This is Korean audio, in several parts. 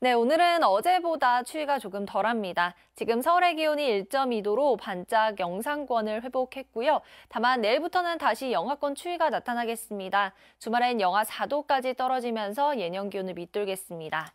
네, 오늘은 어제보다 추위가 조금 덜합니다. 지금 서울의 기온이 1.2도로 반짝 영상권을 회복했고요. 다만 내일부터는 다시 영하권 추위가 나타나겠습니다. 주말엔 영하 4도까지 떨어지면서 예년 기온을 밑돌겠습니다.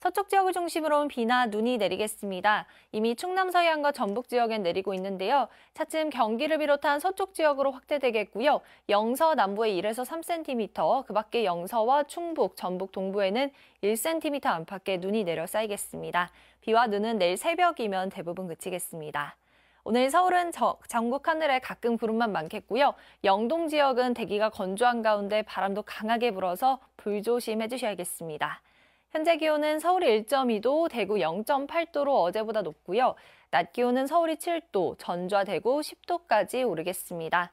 서쪽 지역을 중심으로 비나 눈이 내리겠습니다. 이미 충남 서해안과 전북 지역엔 내리고 있는데요. 차츰 경기를 비롯한 서쪽 지역으로 확대되겠고요. 영서 남부에 1에서 3cm, 그 밖에 영서와 충북, 전북 동부에는 1cm 안팎의 눈이 내려 쌓이겠습니다. 비와 눈은 내일 새벽이면 대부분 그치겠습니다. 오늘 서울은 전국 하늘에 가끔 구름만 많겠고요. 영동 지역은 대기가 건조한 가운데 바람도 강하게 불어서 불조심해 주셔야겠습니다. 현재 기온은 서울이 1.2도, 대구 0.8도로 어제보다 높고요. 낮 기온은 서울이 7도, 전주와 대구 10도까지 오르겠습니다.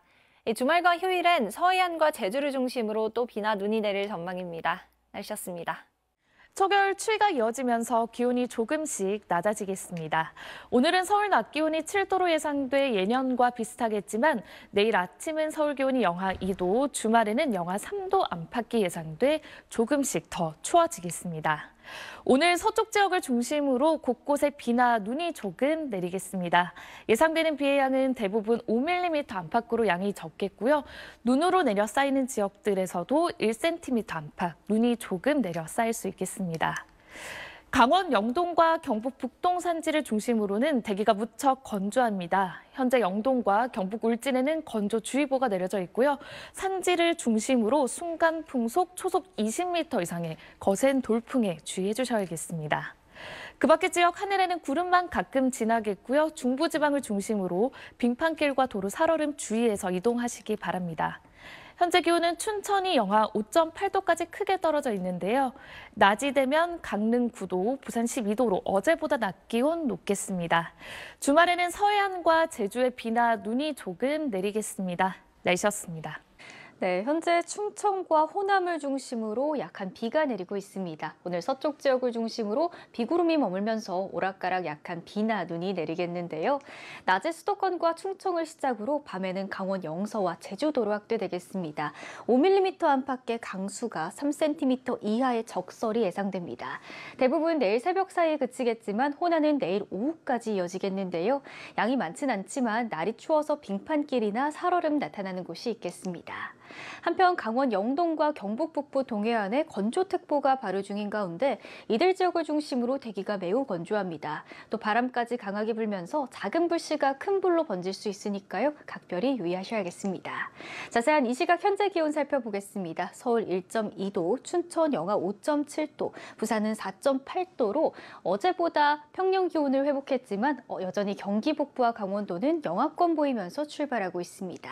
주말과 휴일엔 서해안과 제주를 중심으로 또 비나 눈이 내릴 전망입니다. 날씨였습니다. 초겨울 추위가 이어지면서 기온이 조금씩 낮아지겠습니다. 오늘은 서울 낮 기온이 7도로 예상돼 예년과 비슷하겠지만 내일 아침은 서울 기온이 영하 2도, 주말에는 영하 3도 안팎이 예상돼 조금씩 더 추워지겠습니다. 오늘 서쪽 지역을 중심으로 곳곳에 비나 눈이 조금 내리겠습니다. 예상되는 비의 양은 대부분 5mm 안팎으로 양이 적겠고요. 눈으로 내려 쌓이는 지역들에서도 1cm 안팎 눈이 조금 내려 쌓일 수 있겠습니다. 강원 영동과 경북 북동 산지를 중심으로는 대기가 무척 건조합니다. 현재 영동과 경북 울진에는 건조주의보가 내려져 있고요. 산지를 중심으로 순간 풍속 초속 20m 이상의 거센 돌풍에 주의해 주셔야겠습니다. 그 밖의 지역 하늘에는 구름만 가끔 지나겠고요. 중부지방을 중심으로 빙판길과 도로 살얼음 주의해서 이동하시기 바랍니다. 현재 기온은 춘천이 영하 5.8도까지 크게 떨어져 있는데요. 낮이 되면 강릉 9도, 부산 12도로 어제보다 낮 기온 높겠습니다. 주말에는 서해안과 제주에 비나 눈이 조금 내리겠습니다. 날씨였습니다. 네, 현재 충청과 호남을 중심으로 약한 비가 내리고 있습니다. 오늘 서쪽 지역을 중심으로 비구름이 머물면서 오락가락 약한 비나 눈이 내리겠는데요. 낮에 수도권과 충청을 시작으로 밤에는 강원 영서와 제주도로 확대되겠습니다. 5mm 안팎의 강수가 3cm 이하의 적설이 예상됩니다. 대부분 내일 새벽 사이에 그치겠지만 호남은 내일 오후까지 이어지겠는데요. 양이 많진 않지만 날이 추워서 빙판길이나 살얼음 나타나는 곳이 있겠습니다. 한편 강원 영동과 경북 북부 동해안에 건조특보가 발효 중인 가운데 이들 지역을 중심으로 대기가 매우 건조합니다. 또 바람까지 강하게 불면서 작은 불씨가 큰 불로 번질 수 있으니까요. 각별히 유의하셔야겠습니다. 자세한 이 시각 현재 기온 살펴보겠습니다. 서울 1.2도, 춘천 영하 5.7도, 부산은 4.8도로 어제보다 평년 기온을 회복했지만 여전히 경기 북부와 강원도는 영하권 보이면서 출발하고 있습니다.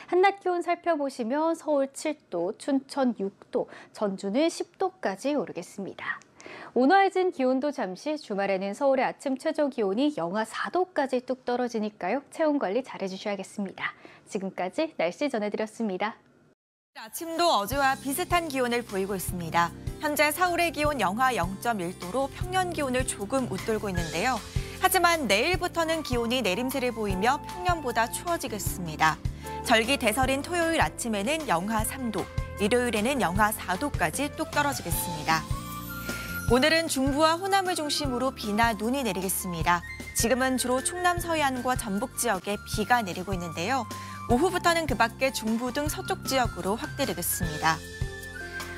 한낮 기온 살펴보시면 서울 7도, 춘천 6도, 전주는 10도까지 오르겠습니다. 온화해진 기온도 잠시 주말에는 서울의 아침 최저 기온이 영하 4도까지 뚝 떨어지니까요. 체온 관리 잘해주셔야겠습니다. 지금까지 날씨 전해드렸습니다. 아침도 어제와 비슷한 기온을 보이고 있습니다. 현재 서울의 기온 영하 0.1도로 평년 기온을 조금 웃돌고 있는데요. 하지만 내일부터는 기온이 내림세를 보이며 평년보다 추워지겠습니다. 절기 대설인 토요일 아침에는 영하 3도, 일요일에는 영하 4도까지 뚝 떨어지겠습니다. 오늘은 중부와 호남을 중심으로 비나 눈이 내리겠습니다. 지금은 주로 충남 서해안과 전북 지역에 비가 내리고 있는데요. 오후부터는 그 밖에 중부 등 서쪽 지역으로 확대되겠습니다.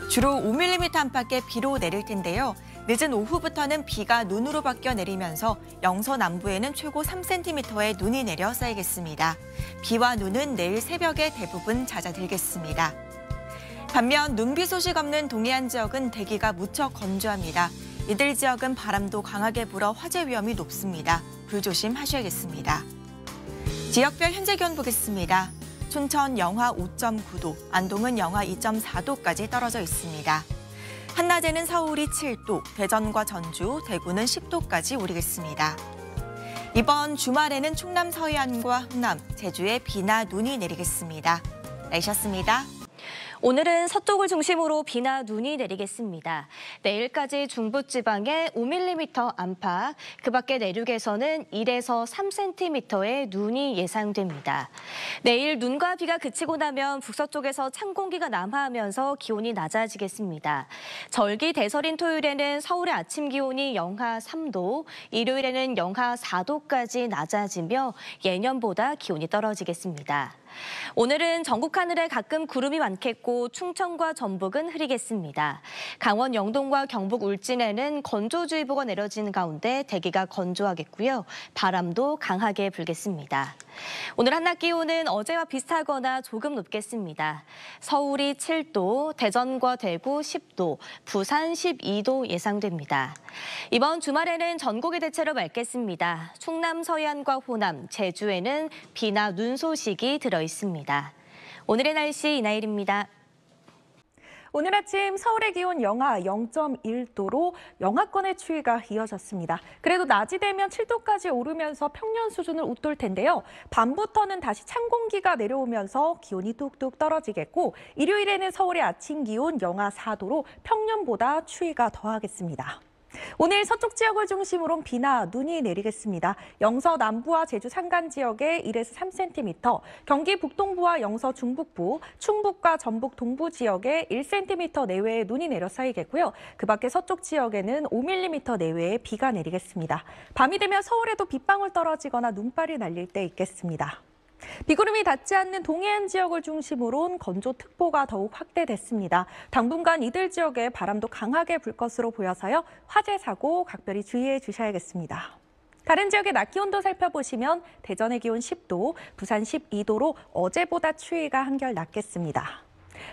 주로 5mm 안팎의 비로 내릴 텐데요. 늦은 오후부터는 비가 눈으로 바뀌어 내리면서 영서 남부에는 최고 3cm의 눈이 내려 쌓이겠습니다. 비와 눈은 내일 새벽에 대부분 잦아들겠습니다. 반면 눈비 소식 없는 동해안 지역은 대기가 무척 건조합니다. 이들 지역은 바람도 강하게 불어 화재 위험이 높습니다. 불조심하셔야겠습니다. 지역별 현재 기온 보겠습니다. 춘천 영하 5.9도, 안동은 영하 2.4도까지 떨어져 있습니다. 한낮에는 서울이 7도, 대전과 전주, 대구는 10도까지 오르겠습니다. 이번 주말에는 충남 서해안과 호남, 제주에 비나 눈이 내리겠습니다. 날씨였습니다. 오늘은 서쪽을 중심으로 비나 눈이 내리겠습니다. 내일까지 중부지방에 5mm 안팎, 그 밖에 내륙에서는 1에서 3cm의 눈이 예상됩니다. 내일 눈과 비가 그치고 나면 북서쪽에서 찬 공기가 남하하면서 기온이 낮아지겠습니다. 절기 대설인 토요일에는 서울의 아침 기온이 영하 3도, 일요일에는 영하 4도까지 낮아지며 예년보다 기온이 떨어지겠습니다. 오늘은 전국 하늘에 가끔 구름이 많겠고 충청과 전북은 흐리겠습니다. 강원 영동과 경북 울진에는 건조주의보가 내려진 가운데 대기가 건조하겠고요. 바람도 강하게 불겠습니다. 오늘 한낮 기온은 어제와 비슷하거나 조금 높겠습니다. 서울이 7도, 대전과 대구 10도, 부산 12도 예상됩니다. 이번 주말에는 전국이 대체로 맑겠습니다. 충남 서해안과 호남, 제주에는 비나 눈 소식이 들어 있습니다. 오늘의 날씨 이나일입니다. 오늘 아침 서울의 기온 영하 0.1도로 영하권의 추위가 이어졌습니다. 그래도 낮이 되면 7도까지 오르면서 평년 수준을 웃돌 텐데요. 밤부터는 다시 찬 공기가 내려오면서 기온이 뚝뚝 떨어지겠고 일요일에는 서울의 아침 기온 영하 4도로 평년보다 추위가 더하겠습니다. 오늘 서쪽 지역을 중심으로 비나 눈이 내리겠습니다. 영서 남부와 제주 산간 지역에 1에서 3cm, 경기 북동부와 영서 중북부, 충북과 전북 동부 지역에 1cm 내외의 눈이 내려 쌓이겠고요. 그 밖에 서쪽 지역에는 5mm 내외의 비가 내리겠습니다. 밤이 되면 서울에도 빗방울 떨어지거나 눈발이 날릴 때 있겠습니다. 비구름이 닿지 않는 동해안 지역을 중심으로 건조특보가 더욱 확대됐습니다. 당분간 이들 지역에 바람도 강하게 불 것으로 보여서요. 화재 사고 각별히 주의해 주셔야겠습니다. 다른 지역의 낮 기온도 살펴보시면 대전의 기온 10도, 부산 12도로 어제보다 추위가 한결 낮겠습니다.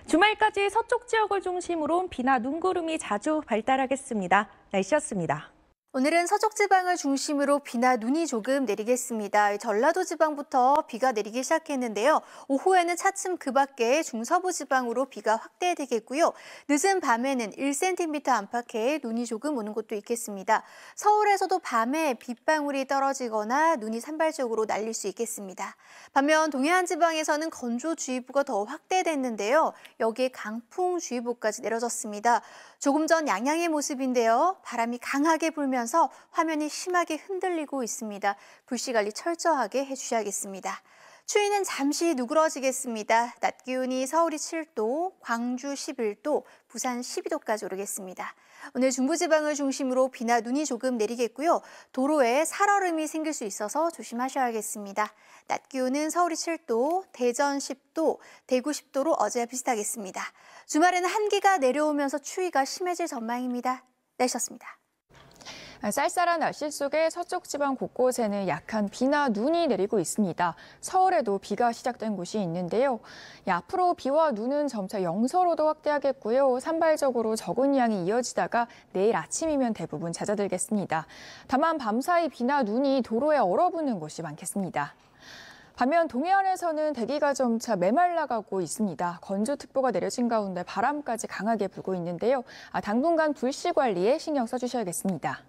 주말까지 서쪽 지역을 중심으로 비나 눈구름이 자주 발달하겠습니다. 날씨였습니다. 오늘은 서쪽 지방을 중심으로 비나 눈이 조금 내리겠습니다. 전라도 지방부터 비가 내리기 시작했는데요. 오후에는 차츰 그 밖에 중서부 지방으로 비가 확대되겠고요. 늦은 밤에는 1cm 안팎의 눈이 조금 오는 곳도 있겠습니다. 서울에서도 밤에 빗방울이 떨어지거나 눈이 산발적으로 날릴 수 있겠습니다. 반면 동해안 지방에서는 건조주의보가 더 확대됐는데요. 여기에 강풍주의보까지 내려졌습니다. 조금 전 양양의 모습인데요. 바람이 강하게 불면서 화면이 심하게 흔들리고 있습니다. 불씨관리 철저하게 해주셔야겠습니다. 추위는 잠시 누그러지겠습니다. 낮 기온이 서울이 7도, 광주 11도, 부산 12도까지 오르겠습니다. 오늘 중부지방을 중심으로 비나 눈이 조금 내리겠고요. 도로에 살얼음이 생길 수 있어서 조심하셔야겠습니다. 낮 기온은 서울이 7도, 대전 10도, 대구 10도로 어제와 비슷하겠습니다. 주말에는 한기가 내려오면서 추위가 심해질 전망입니다. 날씨였습니다. 쌀쌀한 날씨 속에 서쪽 지방 곳곳에는 약한 비나 눈이 내리고 있습니다. 서울에도 비가 시작된 곳이 있는데요. 앞으로 비와 눈은 점차 영서로도 확대하겠고요. 산발적으로 적은 양이 이어지다가 내일 아침이면 대부분 잦아들겠습니다. 다만 밤사이 비나 눈이 도로에 얼어붙는 곳이 많겠습니다. 반면 동해안에서는 대기가 점차 메말라가고 있습니다. 건조특보가 내려진 가운데 바람까지 강하게 불고 있는데요. 당분간 불씨 관리에 신경 써주셔야겠습니다.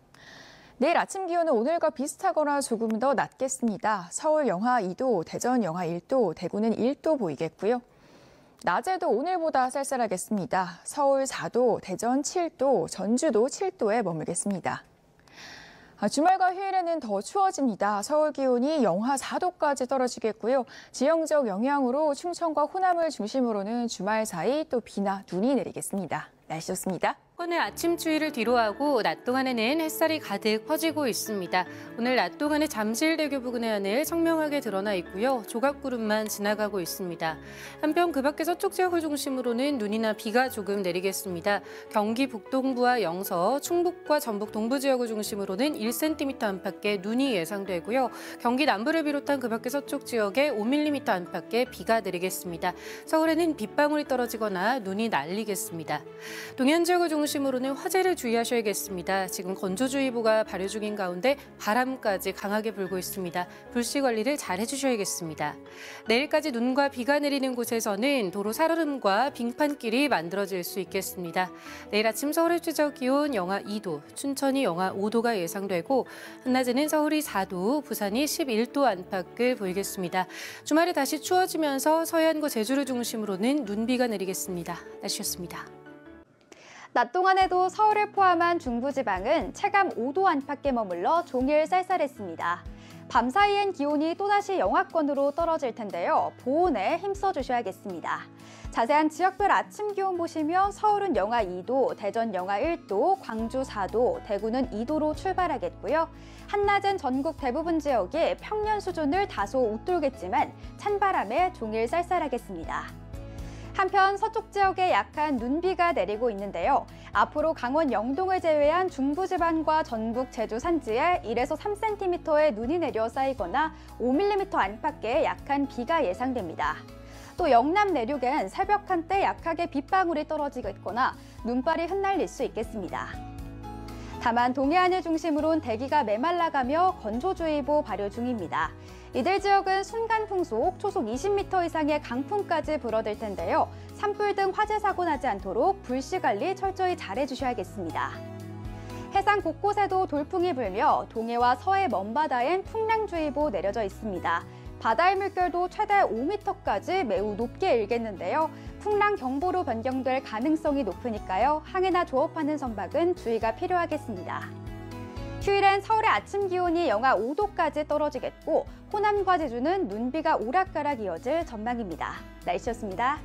내일 아침 기온은 오늘과 비슷하거나 조금 더 낮겠습니다. 서울 영하 2도, 대전 영하 1도, 대구는 1도 보이겠고요. 낮에도 오늘보다 쌀쌀하겠습니다. 서울 4도, 대전 7도, 전주도 7도에 머물겠습니다. 주말과 휴일에는 더 추워집니다. 서울 기온이 영하 4도까지 떨어지겠고요. 지형적 영향으로 충청과 호남을 중심으로는 주말 사이 또 비나 눈이 내리겠습니다. 날씨였습니다. 오늘 아침 추위를 뒤로하고 낮 동안에는 햇살이 가득 퍼지고 있습니다. 오늘 낮 동안에 잠실대교 부근의 하늘 청명하게 드러나 있고요. 조각구름만 지나가고 있습니다. 한편 그 밖에 서쪽 지역을 중심으로는 눈이나 비가 조금 내리겠습니다. 경기 북동부와 영서, 충북과 전북 동부 지역을 중심으로는 1cm 안팎의 눈이 예상되고요. 경기 남부를 비롯한 그 밖에 서쪽 지역에 5mm 안팎의 비가 내리겠습니다. 서울에는 빗방울이 떨어지거나 눈이 날리겠습니다. 동해안 지역을 중심으로 중심으로는 화재를 주의하셔야겠습니다. 지금 건조주의보가 발효 중인 가운데 바람까지 강하게 불고 있습니다. 불씨 관리를 잘 해주셔야겠습니다. 내일까지 눈과 비가 내리는 곳에서는 도로 살얼음과 빙판길이 만들어질 수 있겠습니다. 내일 아침 서울의 최저 기온 영하 2도, 춘천이 영하 5도가 예상되고 한낮에는 서울이 4도, 부산이 11도 안팎을 보이겠습니다. 주말에 다시 추워지면서 서해안과 제주를 중심으로는 눈비가 내리겠습니다. 날씨였습니다. 낮 동안에도 서울을 포함한 중부지방은 체감 5도 안팎에 머물러 종일 쌀쌀했습니다. 밤사이엔 기온이 또다시 영하권으로 떨어질 텐데요. 보온에 힘써주셔야겠습니다. 자세한 지역별 아침 기온 보시면 서울은 영하 2도, 대전 영하 1도, 광주 4도, 대구는 2도로 출발하겠고요. 한낮은 전국 대부분 지역이 평년 수준을 다소 웃돌겠지만 찬바람에 종일 쌀쌀하겠습니다. 한편 서쪽 지역에 약한 눈비가 내리고 있는데요. 앞으로 강원 영동을 제외한 중부지방과 전북 제주 산지에 1에서 3cm의 눈이 내려 쌓이거나 5mm 안팎의 약한 비가 예상됩니다. 또 영남 내륙엔 새벽 한때 약하게 빗방울이 떨어지겠거나 눈발이 흩날릴 수 있겠습니다. 다만 동해안을 중심으로 대기가 메말라가며 건조주의보 발효 중입니다. 이들 지역은 순간풍속, 초속 20m 이상의 강풍까지 불어들 텐데요. 산불 등 화재 사고 나지 않도록 불씨 관리 철저히 잘해주셔야겠습니다. 해상 곳곳에도 돌풍이 불며 동해와 서해 먼바다엔 풍랑주의보 내려져 있습니다. 바다의 물결도 최대 5m까지 매우 높게 일겠는데요. 풍랑 경보로 변경될 가능성이 높으니까요. 항해나 조업하는 선박은 주의가 필요하겠습니다. 휴일엔 서울의 아침 기온이 영하 5도까지 떨어지겠고 호남과 제주는 눈비가 오락가락 이어질 전망입니다. 날씨였습니다.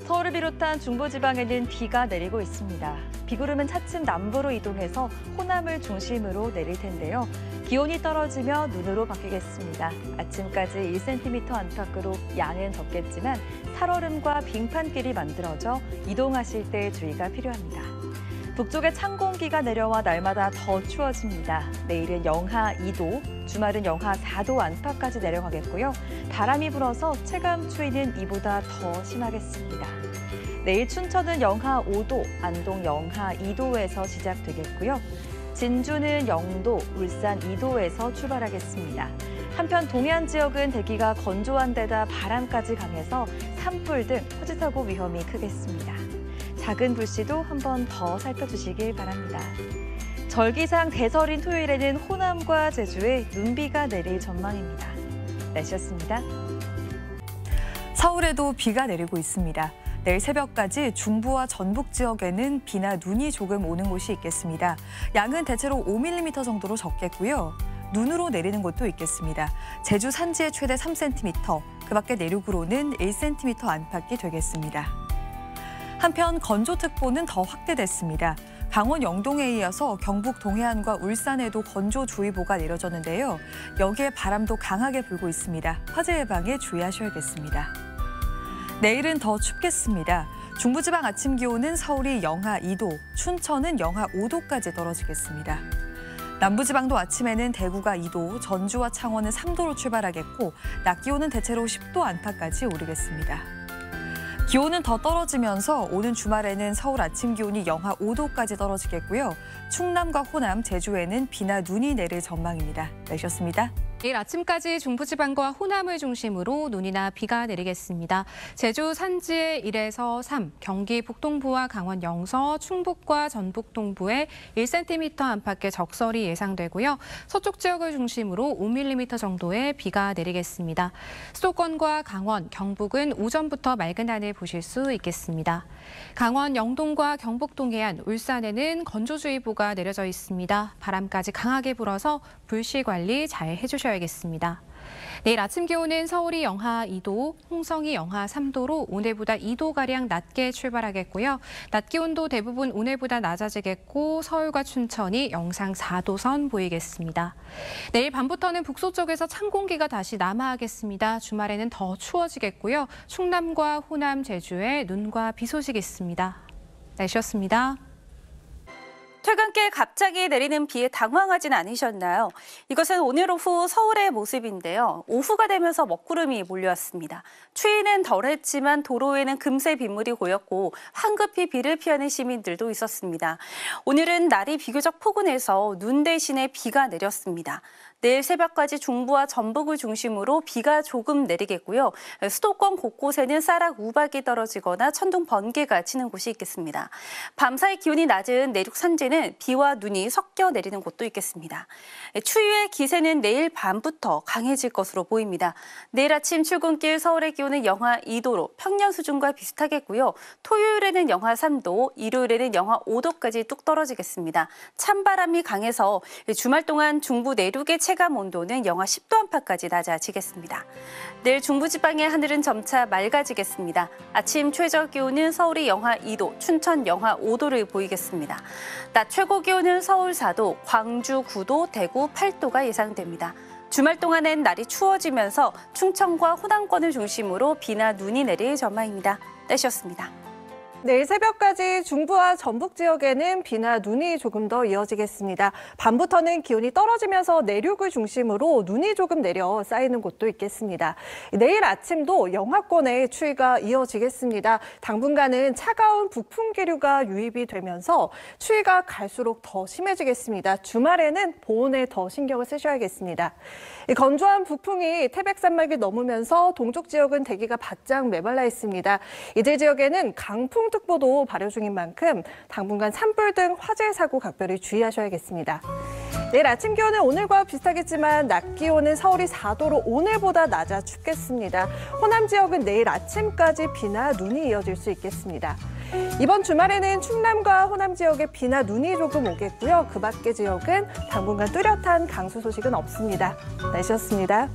서울을 비롯한 중부지방에는 비가 내리고 있습니다. 비구름은 차츰 남부로 이동해서 호남을 중심으로 내릴 텐데요. 기온이 떨어지며 눈으로 바뀌겠습니다. 아침까지 1cm 안팎으로 양은 적겠지만 살얼음과 빙판길이 만들어져 이동하실 때 주의가 필요합니다. 북쪽에 찬 공기가 내려와 날마다 더 추워집니다. 내일은 영하 2도, 주말은 영하 4도 안팎까지 내려가겠고요. 바람이 불어서 체감 추위는 이보다 더 심하겠습니다. 내일 춘천은 영하 5도, 안동 영하 2도에서 시작되겠고요. 진주는 0도, 울산 2도에서 출발하겠습니다. 한편 동해안 지역은 대기가 건조한 데다 바람까지 강해서 산불 등 토지사고 위험이 크겠습니다. 작은 불씨도 한 번 더 살펴주시길 바랍니다. 절기상 대설인 토요일에는 호남과 제주에 눈비가 내릴 전망입니다. 날씨였습니다. 서울에도 비가 내리고 있습니다. 내일 새벽까지 중부와 전북 지역에는 비나 눈이 조금 오는 곳이 있겠습니다. 양은 대체로 5mm 정도로 적겠고요. 눈으로 내리는 곳도 있겠습니다. 제주 산지에 최대 3cm, 그 밖에 내륙으로는 1cm 안팎이 되겠습니다. 한편 건조특보는 더 확대됐습니다. 강원 영동에 이어서 경북 동해안과 울산에도 건조주의보가 내려졌는데요. 여기에 바람도 강하게 불고 있습니다. 화재 예방에 주의하셔야겠습니다. 내일은 더 춥겠습니다. 중부지방 아침 기온은 서울이 영하 2도, 춘천은 영하 5도까지 떨어지겠습니다. 남부지방도 아침에는 대구가 2도, 전주와 창원은 3도로 출발하겠고 낮 기온은 대체로 10도 안팎까지 오르겠습니다. 기온은 더 떨어지면서 오는 주말에는 서울 아침 기온이 영하 5도까지 떨어지겠고요. 충남과 호남, 제주에는 비나 눈이 내릴 전망입니다. 날씨였습니다. 내일 아침까지 중부지방과 호남을 중심으로 눈이나 비가 내리겠습니다. 제주 산지에 1에서 3, 경기 북동부와 강원 영서, 충북과 전북 동부에 1cm 안팎의 적설이 예상되고요. 서쪽 지역을 중심으로 5mm 정도의 비가 내리겠습니다. 수도권과 강원, 경북은 오전부터 맑은 하늘 보실 수 있겠습니다. 강원 영동과 경북 동해안, 울산에는 건조주의보가 내려져 있습니다. 바람까지 강하게 불어서 불씨 관리 잘 해주셔야겠습니다. 내일 아침 기온은 서울이 영하 2도, 홍성이 영하 3도로 오늘보다 2도가량 낮게 출발하겠고요. 낮 기온도 대부분 오늘보다 낮아지겠고 서울과 춘천이 영상 4도 선 보이겠습니다. 내일 밤부터는 북서쪽에서 찬 공기가 다시 남하하겠습니다. 주말에는 더 추워지겠고요. 충남과 호남, 제주에 눈과 비 소식이 있습니다. 날씨였습니다. 퇴근길 갑자기 내리는 비에 당황하진 않으셨나요? 이것은 오늘 오후 서울의 모습인데요. 오후가 되면서 먹구름이 몰려왔습니다. 추위는 덜했지만 도로에는 금세 빗물이 고였고 황급히 비를 피하는 시민들도 있었습니다. 오늘은 날이 비교적 포근해서 눈 대신에 비가 내렸습니다. 내일 새벽까지 중부와 전북을 중심으로 비가 조금 내리겠고요. 수도권 곳곳에는 쌀락 우박이 떨어지거나 천둥 번개가 치는 곳이 있겠습니다. 밤사이 기온이 낮은 내륙 산지는 비와 눈이 섞여 내리는 곳도 있겠습니다. 추위의 기세는 내일 밤부터 강해질 것으로 보입니다. 내일 아침 출근길 서울의 기온은 영하 2도로 평년 수준과 비슷하겠고요. 토요일에는 영하 3도, 일요일에는 영하 5도까지 뚝 떨어지겠습니다. 찬바람이 강해서 주말 동안 중부 내륙의 체감 온도는 영하 10도 안팎까지 낮아지겠습니다. 내일 중부지방의 하늘은 점차 맑아지겠습니다. 아침 최저 기온은 서울이 영하 2도, 춘천 영하 5도를 보이겠습니다. 낮 최고 기온은 서울 4도, 광주 9도, 대구 8도가 예상됩니다. 주말 동안엔 날이 추워지면서 충청과 호남권을 중심으로 비나 눈이 내릴 전망입니다. 날씨였습니다. 내일 새벽까지 중부와 전북 지역에는 비나 눈이 조금 더 이어지겠습니다. 밤부터는 기온이 떨어지면서 내륙을 중심으로 눈이 조금 내려 쌓이는 곳도 있겠습니다. 내일 아침도 영하권의 추위가 이어지겠습니다. 당분간은 차가운 북풍 기류가 유입이 되면서 추위가 갈수록 더 심해지겠습니다. 주말에는 보온에 더 신경을 쓰셔야겠습니다. 건조한 북풍이 태백산맥을 넘으면서 동쪽 지역은 대기가 바짝 메말라 있습니다. 이들 지역에는 강풍특보도 발효 중인 만큼 당분간 산불 등 화재 사고 각별히 주의하셔야겠습니다. 내일 아침 기온은 오늘과 비슷하겠지만 낮 기온은 서울이 4도로 오늘보다 낮아 춥겠습니다. 호남 지역은 내일 아침까지 비나 눈이 이어질 수 있겠습니다. 이번 주말에는 충남과 호남 지역에 비나 눈이 조금 오겠고요. 그 밖의 지역은 당분간 뚜렷한 강수 소식은 없습니다. 날씨였습니다.